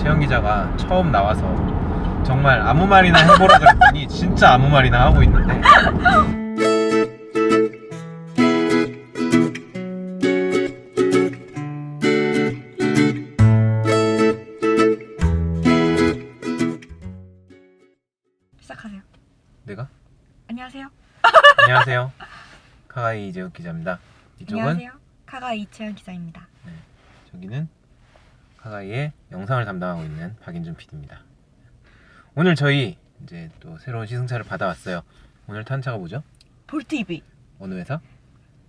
채영 기자가 처음 나와서 정말 아무 말이나 해보라 그랬더니 진짜 아무 말이나 하고 있는데 시작하세요. 내가? 안녕하세요. 안녕하세요. 카가이 이재욱 기자입니다. 이쪽은 안녕하세요. 카가이 이채연 기자입니다. 저기는 카가이의 영상을 담당하고 있는 박인준 PD입니다. 오늘 저희 이제 또 새로운 시승차를 받아왔어요. 오늘 탄 차가 뭐죠? 볼트 EV 어느 회사?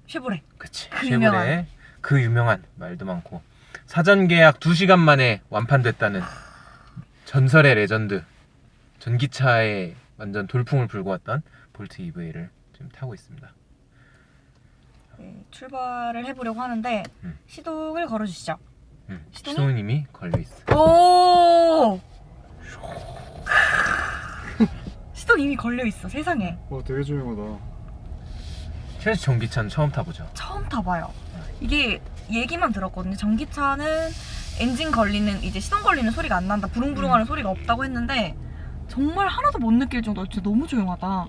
쉐보레. 그치. 그 쉐보레의 그 유명한 말도 많고 사전 계약 2시간 만에 완판됐다는 전설의 레전드 전기차에 완전 돌풍을 불고 왔던 볼트 EV를 지금 타고 있습니다. 네, 출발을 해보려고 하는데 시동을 걸어주시죠. 시동은 이미 걸려있어. 오! 시동 이미 걸려있어. 세상에. 와 되게 조용하다. 최소 전기차는 처음 타보죠. 처음 타봐요. 이게 얘기만 들었거든요. 전기차는 엔진 걸리는 이제 시동 걸리는 소리가 안 난다. 부릉부릉하는 소리가 없다고 했는데 정말 하나도 못 느낄 정도로 진짜 너무 조용하다.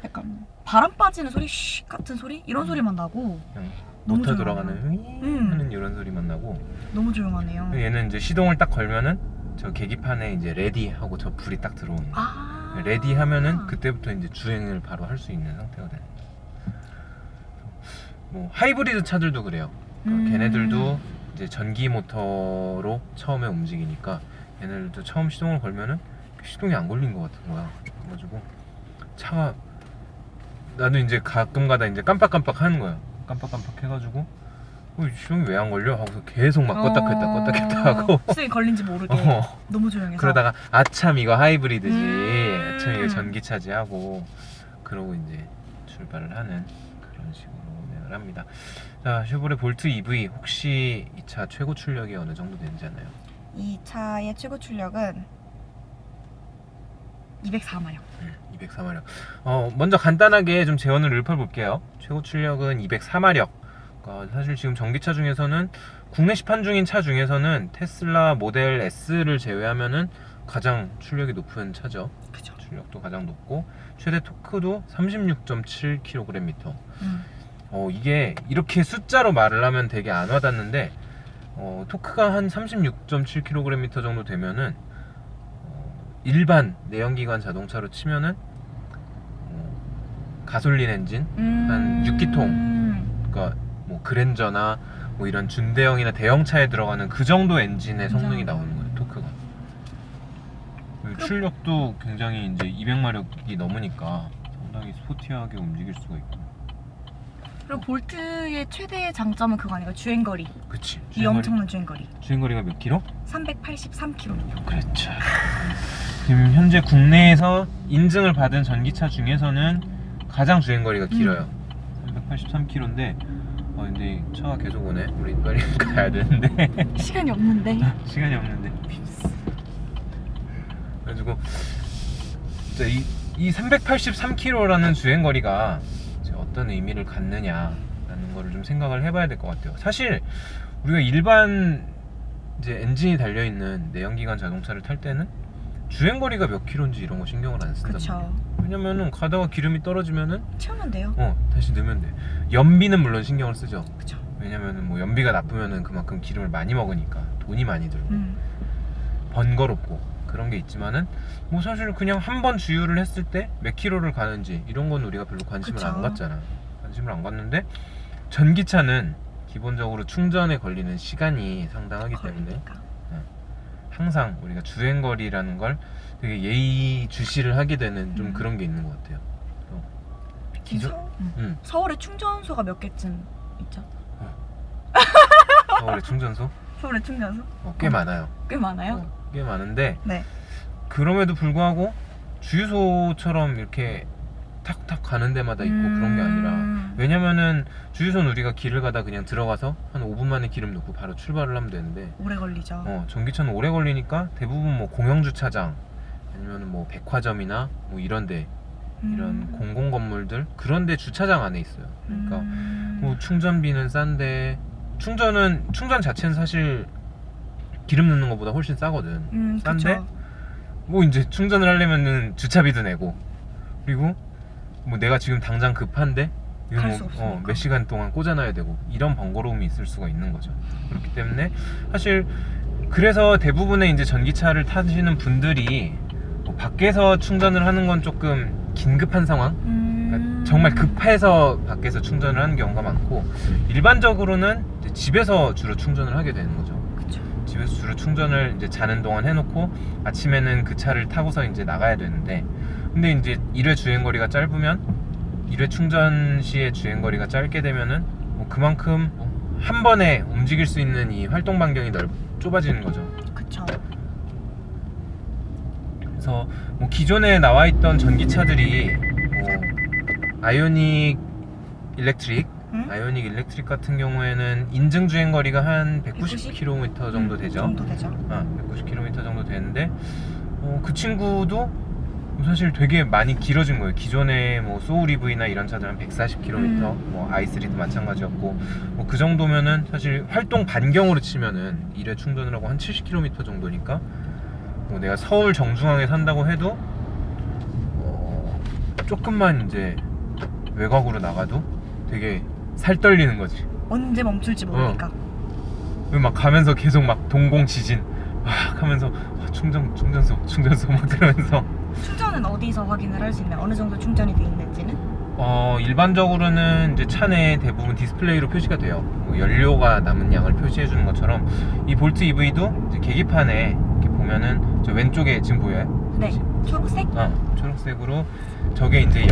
약간 바람 빠지는 소리, 쉬 같은 소리 이런 소리만 나고 그냥 너무 모터 조용하네요. 돌아가는 하는 이런 소리만 나고 너무 조용하네요. 얘는 이제 시동을 딱 걸면은 저 계기판에 이제 레디 하고 저 불이 딱 들어오는 거예요. 아 레디 하면은 그때부터 이제 주행을 바로 할 수 있는 상태가 되는 거예요. 뭐 하이브리드 차들도 그래요. 그러니까 걔네들도 이제 전기 모터로 처음에 움직이니까 얘네들도 처음 시동을 걸면은 시동이 안 걸린 것 같은 거야. 그래가지고 차가 나도 이제 가끔가다 이제 깜빡깜빡 하는 거야. 깜빡깜빡 해가지고 시동이 왜 안 걸려? 하고서 계속 막 껐다 켰다 껐다 켰다 하고 시동이 걸린지 모르게 너무 조용해서 그러다가 아참 이거 하이브리드지 아참 이거 전기차지 하고 그러고 이제 출발을 하는 그런 식으로 운행을 합니다. 자, 쉐보레 볼트 EV 혹시 이 차 최고 출력이 어느 정도 되는지 아나요? 이 차의 최고 출력은 204마력. 204마력. 먼저 간단하게 좀 재원을 읊어볼게요. 최고 출력은 204마력. 사실 지금 전기차 중에서는 국내 시판 중인 차 중에서는 테슬라 모델 S를 제외하면은 가장 출력이 높은 차죠. 그죠. 출력도 가장 높고 최대 토크도 36.7kgm. 이게 이렇게 숫자로 말을 하면 되게 안 와닿는데 토크가 한 36.7km 정도 되면은 일반 내연기관 자동차로 치면은 가솔린 엔진 한 6기통, 그러니까 뭐 그랜저나 뭐 이런 준대형이나 대형차에 들어가는 그 정도 엔진의 성능이 나오는 거예요. 토크가. 출력도 굉장히 이제 200마력이 넘으니까 상당히 스포티하게 움직일 수가 있고. 그리고 볼트의 최대 장점은 그거 아니에요? 주행거리. 그치. 이 엄청난 주행거리. 주행거리가 몇 킬로? 383km. 그렇죠. 지금 현재 국내에서 인증을 받은 전기차 중에서는 가장 주행거리가 길어요. 383km인데 근데 차가 계속 오네. 우리 빨리 가야 되는데 시간이 없는데. 시간이 없는데 그래가지고 진짜 이 383km라는 주행거리가 어떤 의미를 갖느냐라는 거를 좀 생각을 해봐야 될 것 같아요. 사실 우리가 일반 이제 엔진이 달려있는 내연기관 자동차를 탈 때는 주행거리가 몇 킬로인지 이런 거 신경을 안 쓴단 말이야. 왜냐면은 가다가 기름이 떨어지면은 채우면 돼요. 다시 넣으면 돼. 연비는 물론 신경을 쓰죠. 그쵸. 왜냐면은 뭐 연비가 나쁘면은 그만큼 기름을 많이 먹으니까 돈이 많이 들고 번거롭고 그런 게 있지만은 뭐 사실 그냥 한 번 주유를 했을 때 몇 킬로를 가는지 이런 건 우리가 별로 관심을 그쵸. 안 갖잖아. 관심을 안 갖는데 전기차는 기본적으로 충전에 걸리는 시간이 상당하기 때문에 항상 우리가 주행거리라는 걸 되게 예의주시를 하게 되는 좀 그런 게 있는 것 같아요. 서울에 충전소가 몇 개쯤 있죠? 서울의 충전소? 서울에 충전소? 꽤 많아요. 꽤 많아요? 꽤 많은데 네. 그럼에도 불구하고 주유소처럼 이렇게 탁탁 가는 데마다 있고 그런 게 아니라 왜냐면은 주유소는 우리가 길을 가다 그냥 들어가서 한 5분 만에 기름 넣고 바로 출발을 하면 되는데 오래 걸리죠. 전기차는 오래 걸리니까 대부분 뭐 공영주차장 아니면 뭐 백화점이나 뭐 이런데 이런 공공 건물들 그런데 주차장 안에 있어요. 그러니까 뭐 충전비는 싼데 충전 자체는 사실 기름 넣는 것보다 훨씬 싸거든. 싼데 그쵸. 뭐 이제 충전을 하려면은 주차비도 내고, 그리고 뭐 내가 지금 당장 급한데 이거 갈 뭐, 수 없으니까. 몇 시간 동안 꽂아놔야 되고 이런 번거로움이 있을 수가 있는 거죠. 그렇기 때문에 사실 그래서 대부분의 이제 전기차를 타시는 분들이 뭐 밖에서 충전을 하는 건 조금 긴급한 상황, 그러니까 정말 급해서 밖에서 충전을 하는 경우가 많고, 일반적으로는 이제 집에서 주로 충전을 하게 되는 거죠. 그쵸. 집에서 주로 충전을 이제 자는 동안 해놓고 아침에는 그 차를 타고서 이제 나가야 되는데, 근데 이제 1회 주행거리가 짧으면 1회 충전 시의 주행거리가 짧게 되면은 뭐 그만큼 한 번에 움직일 수 있는 이 활동 반경이 좁아지는 거죠. 그쵸. 그래서 뭐 기존에 나와 있던 전기차들이 뭐 아이오닉 일렉트릭, 응? 아이오닉 일렉트릭 같은 경우에는 인증 주행거리가 한 190? 190km 정도 되죠. 정도 되죠. 190km 정도 되는데 그 친구도 사실 되게 많이 길어진 거예요. 기존에 뭐 소울 EV나 이런 차들은 140km, 뭐 i3도 마찬가지였고, 뭐 그 정도면은 사실 활동 반경으로 치면은 1회 충전을 하고 한 70km 정도니까, 뭐 내가 서울 정중앙에 산다고 해도 조금만 이제 외곽으로 나가도 되게 살 떨리는 거지. 언제 멈출지 모르니까. 막 가면서 계속 막 동공 지진 막 하면서 충전소 막 그러면서. 충전은 어디서 확인을 할 수 있나요? 어느 정도 충전이 돼 있는지는? 일반적으로는 이제 차 내에 대부분 디스플레이로 표시가 돼요. 뭐 연료가 남은 양을 표시해 주는 것처럼 이 볼트 EV도 이제 계기판에 이렇게 보면은 저 왼쪽에 지금 보여요? 네. 초록색? 초록색으로 저게 이제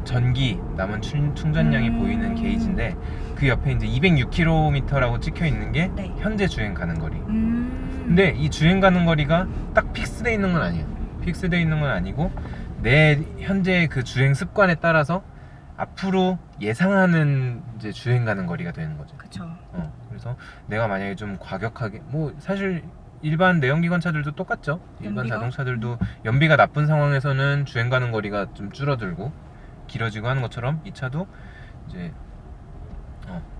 전기 남은 충전량이 보이는 게이지인데, 그 옆에 이제 206km라고 찍혀 있는 게 네. 현재 주행 가는 거리. 근데 이 주행 가는 거리가 딱 픽스되어 있는 건 아니에요. 픽스되어 있는 건 아니고 내 현재 그 주행 습관에 따라서 앞으로 예상하는 이제 주행 가는 거리가 되는 거죠. 그쵸. 그래서 내가 만약에 좀 과격하게, 뭐 사실 일반 내연기관 차들도 똑같죠. 일반 연비가? 자동차들도 연비가 나쁜 상황에서는 주행 가는 거리가 좀 줄어들고 길어지고 하는 것처럼 이 차도 이제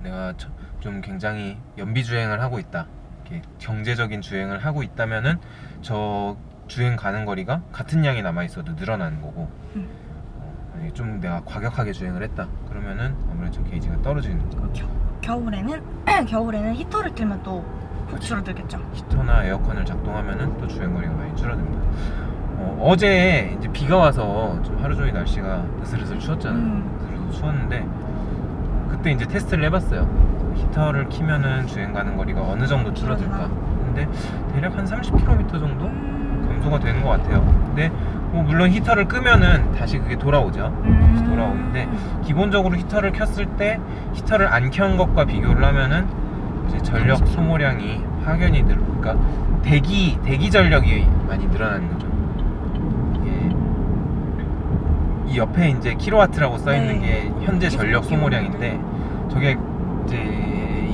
내가 좀 굉장히 연비 주행을 하고 있다, 이렇게 경제적인 주행을 하고 있다면은 저 주행 가는 거리가 같은 양이 남아 있어도 늘어나는 거고, 만약에 좀 내가 과격하게 주행을 했다 그러면은 아무래도 좀 게이지가 떨어지는 거죠. 겨울에는 히터를 틀면 또 줄어들겠죠. 히터나 에어컨을 작동하면은 또 주행거리가 많이 줄어듭니다. 어제 이제 비가 와서 좀 하루 종일 날씨가 으슬으슬 추웠잖아요. 으슬으슬 추웠는데 그때 이제 테스트를 해봤어요. 히터를 키면은 주행 가는 거리가 어느 정도 줄어들까. 근데 대략 한 30km 정도 감소가 되는 것 같아요. 근데 뭐 물론 히터를 끄면은 다시 그게 돌아오죠. 다시 돌아오는데 기본적으로 히터를 켰을 때 히터를 안 켠 것과 비교를 하면은 이제 전력 소모량이 확연히 그러니까 대기 전력이 많이 늘어나는 거죠. 이 옆에 이제 킬로와트라고 써 있는 게 현재 전력 소모량인데, 저게 이제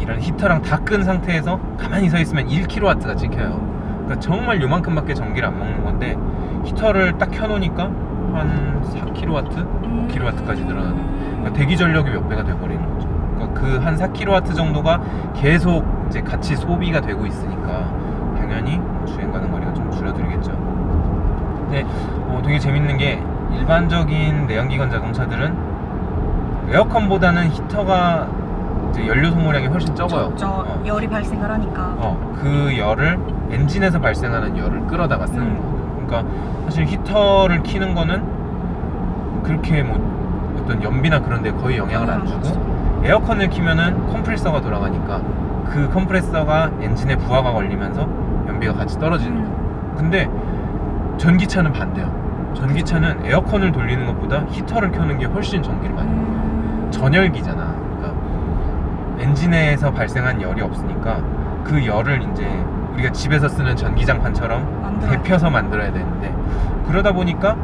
이런 히터랑 다 끈 상태에서 가만히 서 있으면 1kW가 찍혀요. 그러니까 정말 요만큼밖에 전기를 안 먹는 건데 히터를 딱 켜놓으니까 한 4kW, 5kW까지 늘어나는. 그러니까 대기 전력이 몇 배가 돼버리는 거죠. 그러니까 그 한 4kW 정도가 계속 이제 같이 소비가 되고 있으니까 당연히 주행 가는 거리가 좀 줄어들겠죠. 근데 되게 재밌는 게 일반적인 내연기관 자동차들은 에어컨보다는 히터가 이제 연료 소모량이 훨씬 적어요. 열이 발생을 하니까. 그 열을 엔진에서 발생하는 열을 끌어다가 쓰는 거예요. 그러니까 사실 히터를 키는 거는 그렇게 뭐 어떤 연비나 그런 데 거의 영향을 안 주고, 에어컨을 키면은 컴프레서가 돌아가니까 그 컴프레서가 엔진에 부하가 걸리면서 연비가 같이 떨어지는 거예요. 근데 전기차는 반대야. 전기차는 에어컨을 돌리는 것보다 히터를 켜는 게 훨씬 전기를 많이 먹어요. 전열기잖아. 그러니까 엔진에서 발생한 열이 없으니까 그 열을 이제 우리가 집에서 쓰는 전기장판처럼 데펴서 만들어야 되는데, 그러다 보니까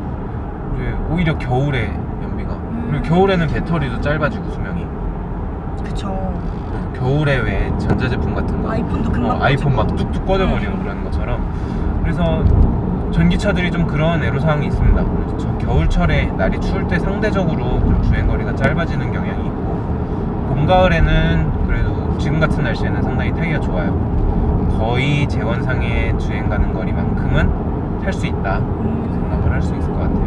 이제 오히려 겨울에 연비가, 그리고 겨울에는 배터리도 짧아지고 수명이. 그쵸. 겨울에 왜 전자제품 같은 거, 아이폰도 금방 아이폰 막 뚝뚝 꺼져버리고 그러는 것처럼. 그래서 전기차들이 좀 그런 애로사항이 있습니다. 그래서 겨울철에 날이 추울 때 상대적으로 좀 주행거리가 짧아지는 경향이 있고, 봄, 가을에는 그래도 지금 같은 날씨에는 상당히 타기가 좋아요. 거의 재원상의 주행 가는 거리만큼은 탈 수 있다 생각을 할 수 있을 것 같아요.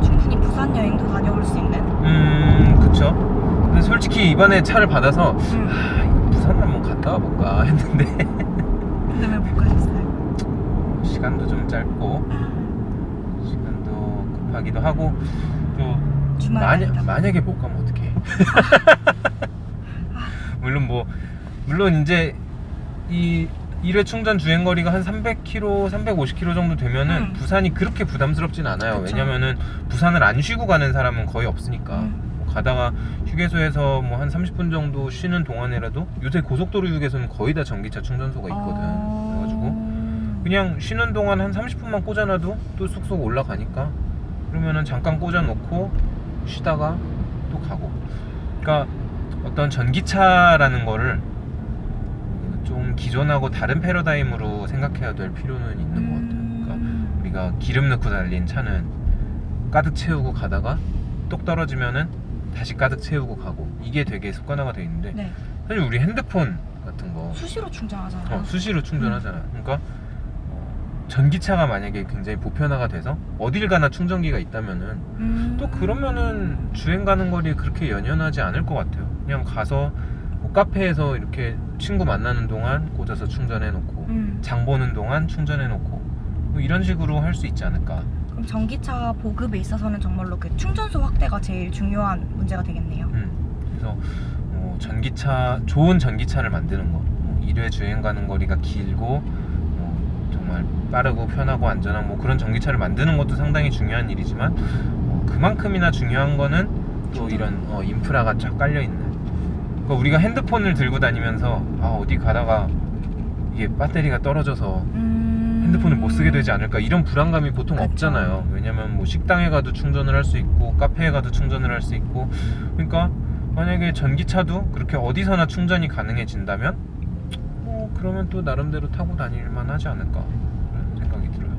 충분히 부산 여행도 다녀올 수 있는. 그쵸. 근데 솔직히 이번에 차를 받아서 이거 부산을 한번 갔다 와볼까 했는데 근데 왜 못 가셨어요? 시간도 좀 짧고 시간도 급하기도 하고 또 주말에 만약에 못 가면 어떡해. 물론 이제 이 1회 충전 주행 거리가 한 300km, 350km 정도 되면은 부산이 그렇게 부담스럽진 않아요. 그쵸. 왜냐면은 부산을 안 쉬고 가는 사람은 거의 없으니까. 뭐 가다가 휴게소에서 뭐 한 30분 정도 쉬는 동안이라도 요새 고속도로 휴게소는 거의 다 전기차 충전소가 있거든. 그래가지고 그냥 쉬는 동안 한 30분만 꽂아놔도 또 쑥쑥 올라가니까 그러면은 잠깐 꽂아놓고 쉬다가 또 가고. 그러니까 어떤 전기차라는 거를 좀 기존하고 다른 패러다임으로 생각해야 될 필요는 있는 것 같아요. 그러니까 우리가 기름 넣고 달린 차는 가득 채우고 가다가 똑 떨어지면은 다시 가득 채우고 가고, 이게 되게 습관화가 돼 있는데 네. 사실 우리 핸드폰 같은 거 수시로 충전하잖아요. 수시로 충전하잖아. 그러니까 전기차가 만약에 굉장히 보편화가 돼서 어딜 가나 충전기가 있다면은 또 그러면은 주행 가는 거리에 그렇게 연연하지 않을 것 같아요. 그냥 가서 뭐 카페에서 이렇게 친구 만나는 동안 꽂아서 충전해 놓고 장 보는 동안 충전해 놓고 뭐 이런 식으로 할 수 있지 않을까. 그럼 전기차 보급에 있어서는 정말로 그 충전소 확대가 제일 중요한 문제가 되겠네요. 그래서 좋은 전기차를 만드는 거, 1회 주행 가는 거리가 길고 정말 빠르고 편하고 안전한 뭐 그런 전기차를 만드는 것도 상당히 중요한 일이지만 그만큼이나 중요한 거는 또 이런 인프라가 쫙 깔려 있는. 그러니까 우리가 핸드폰을 들고 다니면서 어디 가다가 이게 배터리가 떨어져서 핸드폰을 못 쓰게 되지 않을까 이런 불안감이 보통 그쵸. 없잖아요. 왜냐면 뭐 식당에 가도 충전을 할 수 있고 카페에 가도 충전을 할 수 있고. 그러니까 만약에 전기차도 그렇게 어디서나 충전이 가능해진다면 그러면 또 나름대로 타고 다닐만 하지 않을까 그런 생각이 들어요.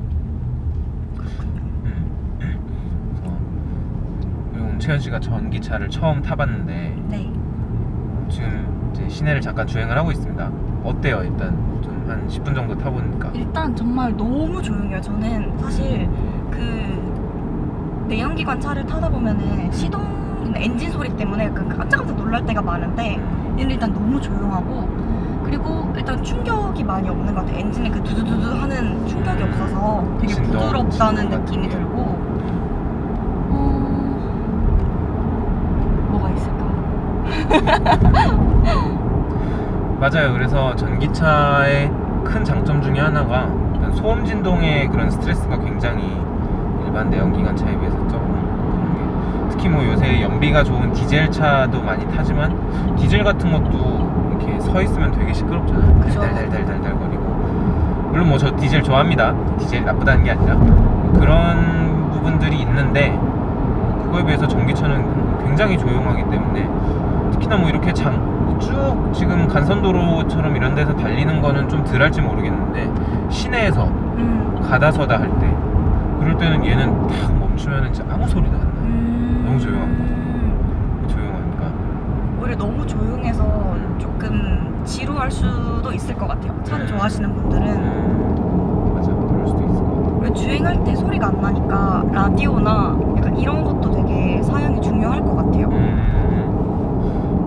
그래서 은채연 씨가 전기차를 처음 타봤는데 네. 지금 이제 시내를 잠깐 주행을 하고 있습니다. 어때요? 일단 좀 한 10분 정도 타보니까. 일단 정말 너무 조용해요. 저는 사실 그 내연기관 차를 타다 보면은 시동 엔진 소리 때문에 약간 깜짝깜짝 놀랄 때가 많은데 얘는 일단 너무 조용하고, 그리고 일단 충격이 많이 없는 것 같아요. 엔진에 그 두두두두 하는 충격이 없어서 되게 진동, 부드럽다는 진동 느낌이 같은 게. 들고. 뭐가 있을까? 맞아요. 그래서 전기차의 큰 장점 중에 하나가 일단 소음 진동의 그런 스트레스가 굉장히 일반 내연기관 차에 비해서 적은 게, 특히 뭐 요새 연비가 좋은 디젤 차도 많이 타지만 디젤 같은 것도 이렇게 서 있으면 되게 시끄럽잖아요. 그죠. 달달달달달거리고. 물론 뭐 저 디젤 좋아합니다. 디젤이 나쁘다는 게 아니라 그런 부분들이 있는데 그거에 비해서 전기차는 굉장히 조용하기 때문에, 특히나 뭐 이렇게 쭉 지금 간선도로처럼 이런 데서 달리는 거는 좀 덜 할지 모르겠는데 시내에서 가다 서다 할 때, 그럴 때는 얘는 탁 멈추면은 진짜 아무 소리도 안 나요. 너무 조용하니까. 오히려 너무 조용해서 조금 지루할 수도 있을 것 같아요. 차를 좋아하시는 분들은. 맞아, 그럴 수도 있을 것 같아요. 왜 주행할 때 소리가 안 나니까 라디오나 약간 이런 것도 되게 사양이 중요할 것 같아요.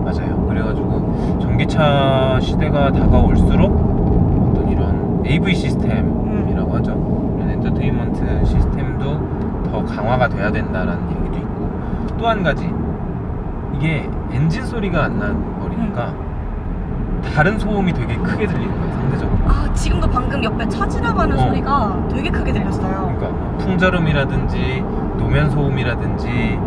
맞아요. 그래가지고 전기차 시대가 다가올수록 어떤 이런 AV 시스템이라고 하죠. 이런 엔터테인먼트 시스템도 더 강화가 돼야 된다라는 얘기도 있고, 또 한 가지, 이게 엔진 소리가 안 나버리니까 다른 소음이 되게 크게 들리는 거예요, 상대적으로. 지금도 방금 옆에 차 지나가는 소리가 되게 크게 들렸어요. 그러니까 풍절음이라든지 노면 소음이라든지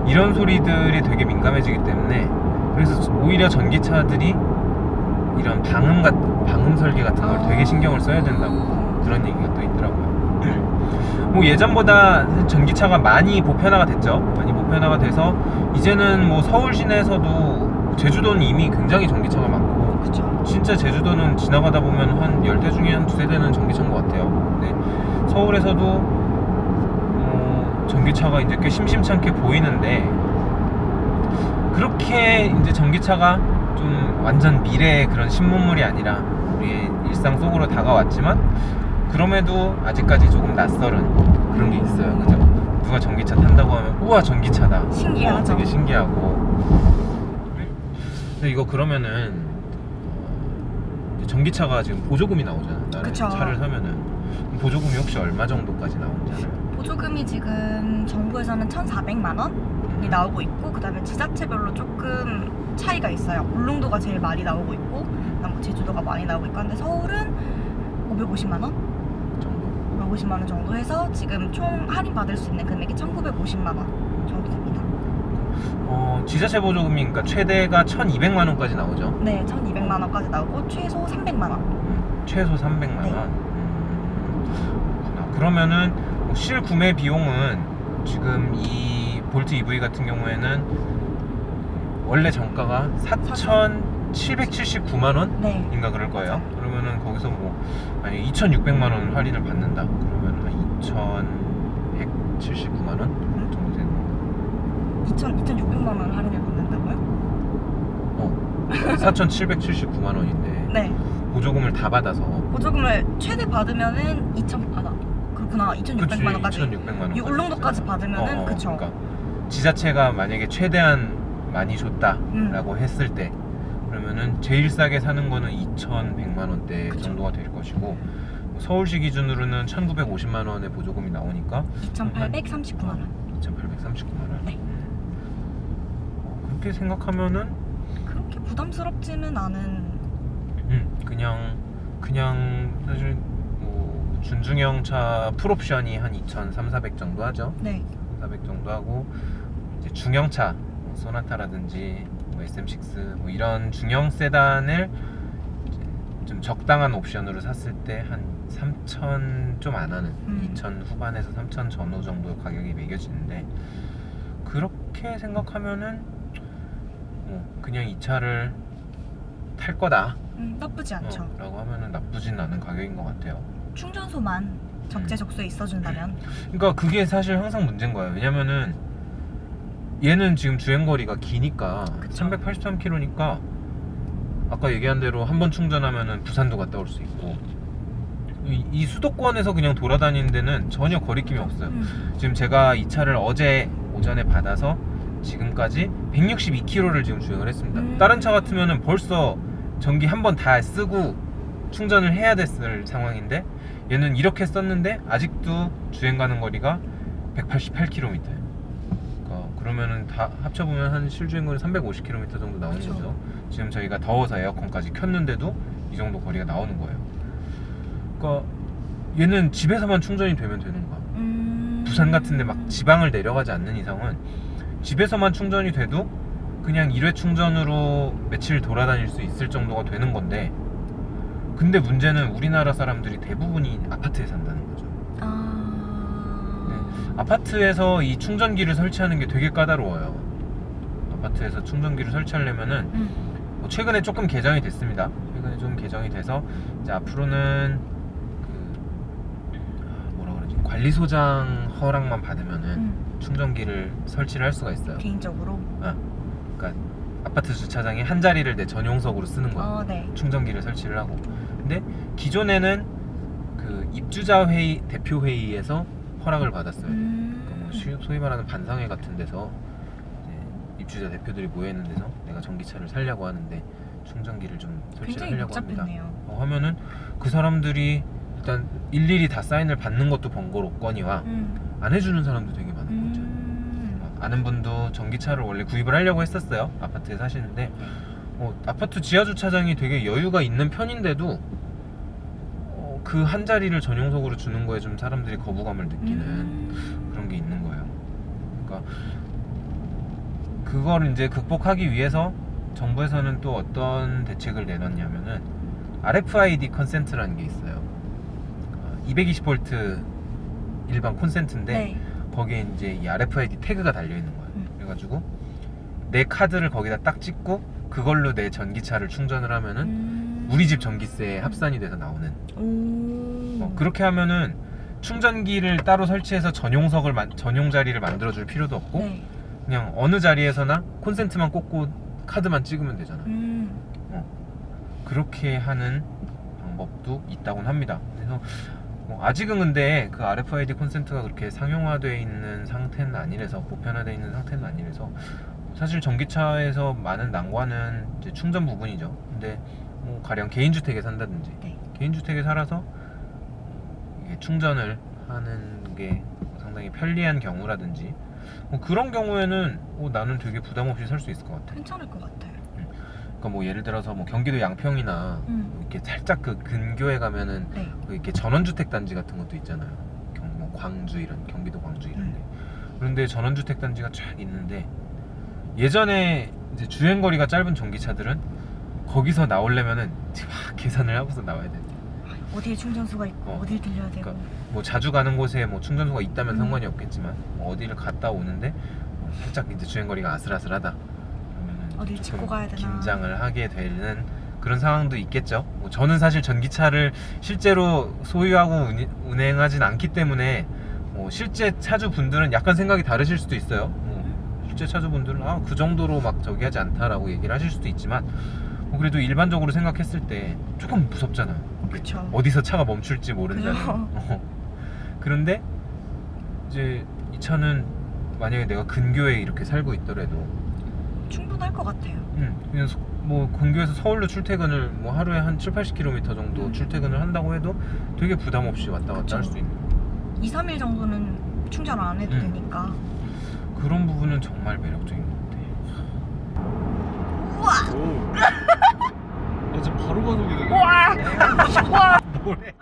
이런 소리들이 되게 민감해지기 때문에, 그래서 오히려 전기차들이 이런 방음 설계 같은 걸 되게 신경을 써야 된다고 그런 얘기가 또 있더라고요. 뭐 예전보다 전기차가 많이 보편화가 됐죠. 많이 보편화가 돼서 이제는 뭐 서울 시내에서도, 제주도는 이미 굉장히 전기차가 많고, 그쵸. 진짜 제주도는 지나가다 보면 한 10대 중에 한 2-3대는 전기차인 것 같아요. 근데 서울에서도 전기차가 이제 꽤 심심찮게 보이는데, 그렇게 이제 전기차가 좀 완전 미래의 그런 신문물이 아니라 우리의 일상 속으로 다가왔지만 그럼에도 아직까지 조금 낯설은 그런 게 있어요. 그죠? 누가 전기차 탄다고 하면 우와 전기차다. 신기하죠. 되게 신기하고. 근데 이거 그러면은 이제 전기차가 지금 보조금이 나오잖아. 나는 그쵸. 차를 사면은 보조금이 혹시 얼마 정도까지 나오잖아요. 보조금이 지금 정부에서는 1,400만 원이 나오고 있고 그다음에 지자체별로 조금 차이가 있어요. 울릉도가 제일 많이 나오고 있고 그다음 뭐 제주도가 많이 나오고 있고 한데 서울은 550만 원? 정도. 550만 원 정도 해서 지금 총 할인 받을 수 있는 금액이 1,950만 원 정도 됩니다. 지자체 보조금이 그러니까 최대가 1,200만 원까지 나오죠. 네, 1,200만 원까지 나오고 최소 300만 원. 최소 300만 네. 원. 그렇구나. 그러면은 실구매 비용은 지금 이 볼트 EV 같은 경우에는 원래 정가가 4,779만 원? 네. 인가 그럴 거예요. 그러면은 거기서 뭐 아니 2,600만 원 할인을 받는다. 그러면 한 2,179만 원 정도 되는 건가? 2,600만 원 할인을 받는다고요? 4,779만 원인데 네. 보조금을 다 받아서 보조금을 최대 받으면은 2,600만 원까지. 2,600만 원. 이 울릉도까지 받으면은 그쵸. 그러니까 지자체가 만약에 최대한 많이 줬다라고 했을 때 그러면은 제일 싸게 사는 거는 2,100만 원대 그쵸. 정도가 될 것이고 서울시 기준으로는 1,950만 원의 보조금이 나오니까 2,839만 원. 2,839만 원. 네. 그렇게 생각하면은 그렇게 부담스럽지는 않은. 그냥 사실 뭐 준중형차 풀옵션이 한 2,300, 400 정도 하죠. 네. 400 정도 하고 이제 중형차 뭐 소나타라든지 뭐 SM6 뭐 이런 중형 세단을 이제 좀 적당한 옵션으로 샀을 때 한 3,000 좀 안 하는 2,000 후반에서 3,000 전후 정도 가격이 매겨지는데 그렇게 생각하면은 그냥 이 차를 탈 거다 나쁘지 않죠. 라고 하면은 나쁘진 않은 가격인 것 같아요. 충전소만 적재적소에 있어준다면. 그러니까 그게 사실 항상 문제인 거예요. 왜냐면은 얘는 지금 주행거리가 기니까 그쵸. 383km니까 아까 얘기한 대로 한 번 충전하면은 부산도 갔다 올 수 있고 이 수도권에서 그냥 돌아다니는 데는 전혀 거리낌이 없어요. 지금 제가 이 차를 어제 오전에 받아서 지금까지 162km를 지금 주행을 했습니다. 다른 차 같으면은 벌써 전기 한 번 다 쓰고 충전을 해야 됐을 상황인데 얘는 이렇게 썼는데 아직도 주행 가는 거리가 188km예요. 그러면은 다 합쳐보면 한 실주행거리 350km 정도 나오는 그쵸. 거죠. 지금 저희가 더워서 에어컨까지 켰는데도 이 정도 거리가 나오는 거예요. 그러니까 얘는 집에서만 충전이 되면 되는 거야. 부산 같은데 막 지방을 내려가지 않는 이상은 집에서만 충전이 돼도 그냥 1회 충전으로 며칠 돌아다닐 수 있을 정도가 되는 건데 근데 문제는 우리나라 사람들이 대부분이 아파트에 산다는 거죠. 아파트에서 이 충전기를 설치하는 게 되게 까다로워요. 아파트에서 충전기를 설치하려면은 뭐 최근에 조금 개정이 됐습니다. 최근에 좀 개정이 돼서 이제 앞으로는 관리소장 허락만 받으면은 충전기를 설치를 할 수가 있어요. 개인적으로. 그러니까 아파트 주차장에 한 자리를 내 전용석으로 쓰는 거예요. 네. 충전기를 설치를 하고. 근데 기존에는 그 입주자 회의, 대표 회의에서 허락을 받았어요. 그러니까 뭐 소위 말하는 반상회 같은 데서 입주자 대표들이 모여 있는 데서 내가 전기차를 살려고 하는데 충전기를 좀 설치를 하려고 합니다. 하면은 그 사람들이 일단 일일이 다 사인을 받는 것도 번거롭거니와 안 해주는 사람도 되게 많은 거죠. 아는 분도 전기차를 원래 구입을 하려고 했었어요. 아파트에 사시는데 아파트 지하 주차장이 되게 여유가 있는 편인데도 그 한 자리를 전용석으로 주는 거에 좀 사람들이 거부감을 느끼는 그런 게 있는 거예요. 그러니까 그걸 이제 극복하기 위해서 정부에서는 또 어떤 대책을 내놨냐면은 RFID 컨센트라는 게 있어요. 220V 일반 콘센트인데 거기에 이제 이 RFID 태그가 달려 있는 거예요. 그래가지고 내 카드를 거기다 딱 찍고 그걸로 내 전기차를 충전을 하면은 우리 집 전기세에 합산이 돼서 나오는. 그렇게 하면은 충전기를 따로 설치해서 전용 자리를 만들어줄 필요도 없고 그냥 어느 자리에서나 콘센트만 꽂고 카드만 찍으면 되잖아. 음. 그렇게 하는 방법도 있다고는 합니다. 그래서 아직은 근데 그 RFID 콘센트가 그렇게 상용화되어 있는 상태는 아니라서, 보편화되어 있는 상태는 아니라서 사실 전기차에서 많은 난관은 이제 충전 부분이죠. 근데 뭐 가령 개인주택에 산다든지 네. 개인주택에 살아서 이게 충전을 하는 게 상당히 편리한 경우라든지 뭐 그런 경우에는 나는 되게 부담 없이 살 수 있을 것 같아. 괜찮을 것 같아요. 그러니까 뭐 예를 들어서 뭐 경기도 양평이나 이렇게 살짝 그 근교에 가면은 네. 그 이렇게 전원주택 단지 같은 것도 있잖아요. 뭐 광주 이런, 경기도 광주 이런데. 그런데 전원주택 단지가 쫙 있는데 예전에 이제 주행거리가 짧은 전기차들은 거기서 나오려면은 막 계산을 하고서 나와야 돼. 어디에 충전소가 있고 어딜 들려야 되고. 그러니까 뭐 자주 가는 곳에 뭐 충전소가 있다면 상관이 없겠지만 뭐 어디를 갔다 오는데 살짝 이제 주행거리가 아슬아슬하다. 그러면은 어딜 조금 짚고 가야 되나. 긴장을 하게 되는 그런 상황도 있겠죠. 뭐 저는 사실 전기차를 실제로 소유하고 운행하진 않기 때문에 실제 차주분들은 약간 생각이 다르실 수도 있어요. 실제 차주분들은 그 정도로 막 저기 하지 않다라고 얘기를 하실 수도 있지만 그래도 일반적으로 생각했을 때 조금 무섭잖아요. 그쵸. 어디서 차가 멈출지 모른다는. 그런데 이제 이 차는 만약에 내가 근교에 이렇게 살고 있더라도 충분할 것 같아요. 그냥 뭐 근교에서 서울로 출퇴근을 뭐 하루에 한 7, 80km 정도 출퇴근을 한다고 해도 되게 부담 없이 왔다 갔다 할 수 있는 2, 3일 정도는 충전 안 해도 되니까. 그런 부분은 정말 매력적인 것 같아. 우와! 지금 바로 가속이 되네. 우와! 뭐래?